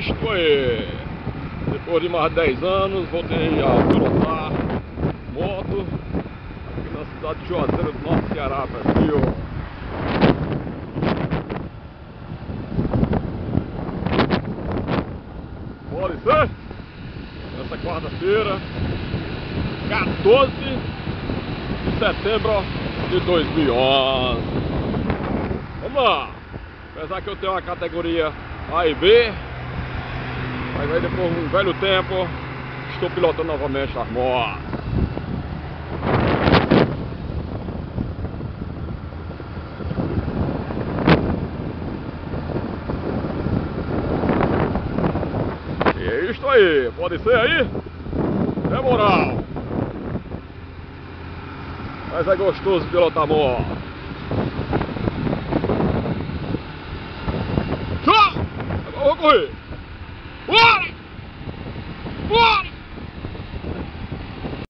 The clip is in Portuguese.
isto aí. Depois de mais de 10 anos, voltei a pilotar moto aqui na cidade de Juazeiro do Norte, Ceará, Brasil. Pode ser? Nessa quarta-feira, 14 de setembro de 2011. Vamos lá! Apesar que eu tenho uma categoria A e B, mas aí depois de um velho tempo estou pilotando novamente as motos. E é isto aí, pode ser aí? É moral! Mas é gostoso pilotar moto. Tchau! Agora eu vou correr!